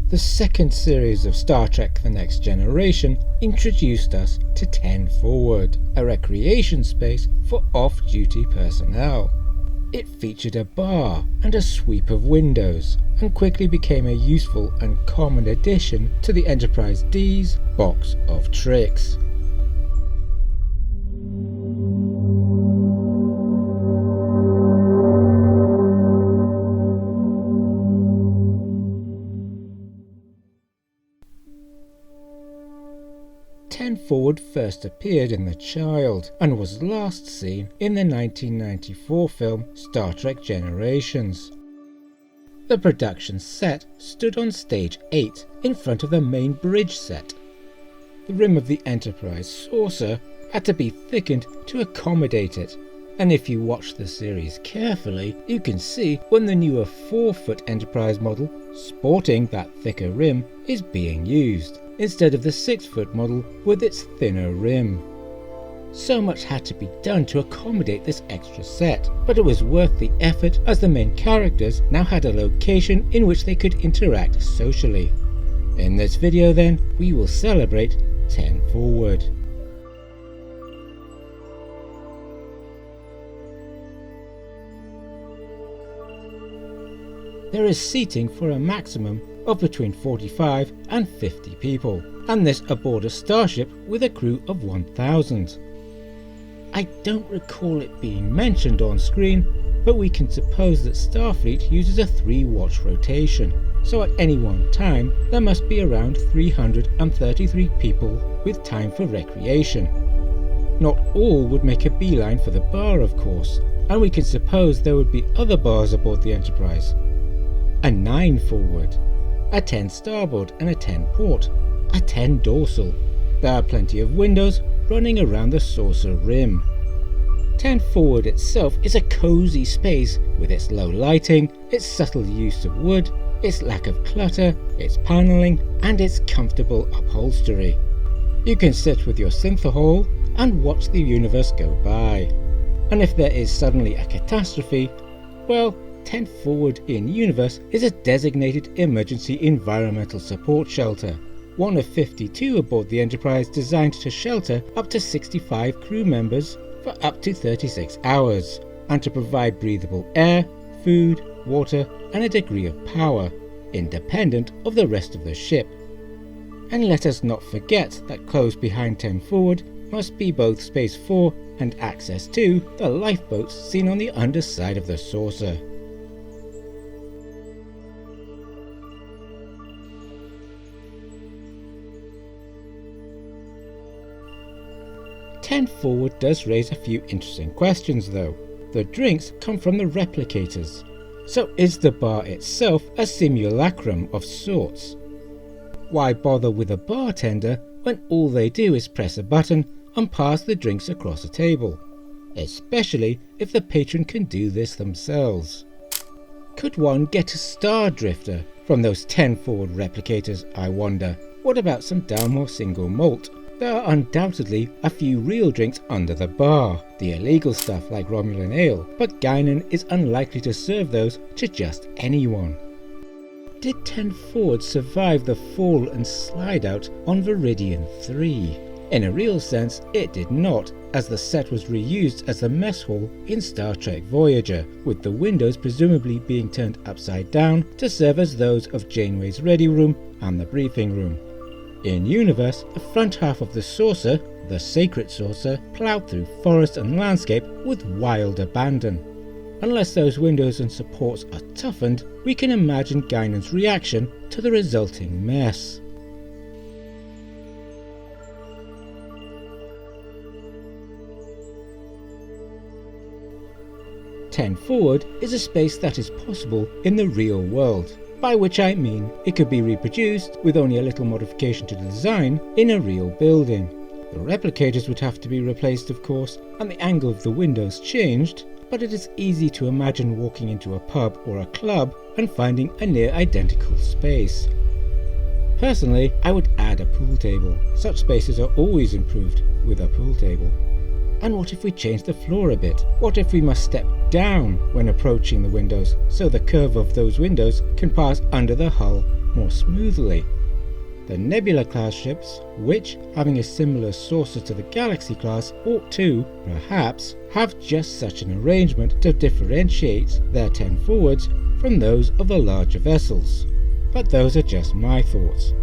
The second series of Star Trek The Next Generation introduced us to 10 Forward, a recreation space for off-duty personnel. It featured a bar and a sweep of windows, and quickly became a useful and common addition to the Enterprise D's box of tricks. Forward first appeared in The Child and was last seen in the 1994 film Star Trek Generations. The production set stood on stage 8 in front of the main bridge set. The rim of the Enterprise saucer had to be thickened to accommodate it, and if you watch the series carefully, you can see when the newer 4-foot Enterprise model sporting that thicker rim is being used, instead of the 6-foot model with its thinner rim. So much had to be done to accommodate this extra set, but it was worth the effort as the main characters now had a location in which they could interact socially. In this video then, we will celebrate 10 Forward. There is seating for a maximum of between 45 and 50 people, and this aboard a starship with a crew of 1,000. I don't recall it being mentioned on screen, but we can suppose that Starfleet uses a 3-watch rotation, so at any one time there must be around 333 people with time for recreation. Not all would make a beeline for the bar, of course, and we can suppose there would be other bars aboard the Enterprise. A 9 forward, a 10 starboard and a 10 port, a 10 dorsal. There are plenty of windows running around the saucer rim. 10 forward itself is a cosy space with its low lighting, its subtle use of wood, its lack of clutter, its panelling and its comfortable upholstery. You can sit with your synthahol and watch the universe go by. And if there is suddenly a catastrophe, well, 10 Forward in Universe is a designated emergency environmental support shelter, one of 52 aboard the Enterprise designed to shelter up to 65 crew members for up to 36 hours, and to provide breathable air, food, water and a degree of power, independent of the rest of the ship. And let us not forget that close behind 10 Forward must be both space for and access to the lifeboats seen on the underside of the saucer. Forward does raise a few interesting questions though. The drinks come from the replicators. So is the bar itself a simulacrum of sorts? Why bother with a bartender when all they do is press a button and pass the drinks across a table? Especially if the patron can do this themselves. Could one get a Star Drifter from those 10 Forward replicators, I wonder? What about some Dalmore single malt? There are undoubtedly a few real drinks under the bar, the illegal stuff like Romulan ale, but Guinan is unlikely to serve those to just anyone. Did 10 Forward survive the fall and slide out on Veridian 3? In a real sense, it did not, as the set was reused as the mess hall in Star Trek Voyager, with the windows presumably being turned upside down to serve as those of Janeway's ready room and the briefing room. In Universe, the front half of the saucer, the sacred saucer, ploughed through forest and landscape with wild abandon. Unless those windows and supports are toughened, we can imagine Guinan's reaction to the resulting mess. Ten Forward is a space that is possible in the real world. By which I mean it could be reproduced with only a little modification to the design in a real building. The replicators would have to be replaced of course, and the angle of the windows changed, but it is easy to imagine walking into a pub or a club and finding a near identical space. Personally, I would add a pool table. Such spaces are always improved with a pool table. And what if we change the floor a bit? What if we must step down when approaching the windows, so the curve of those windows can pass under the hull more smoothly. The Nebula-class ships, which, having a similar saucer to the Galaxy-class, ought to, perhaps, have just such an arrangement to differentiate their 10 forwards from those of the larger vessels. But those are just my thoughts.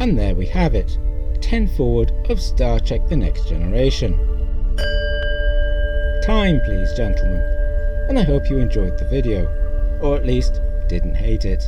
And there we have it, 10 forward of Star Trek The Next Generation. Time please, gentlemen, and I hope you enjoyed the video, or at least didn't hate it.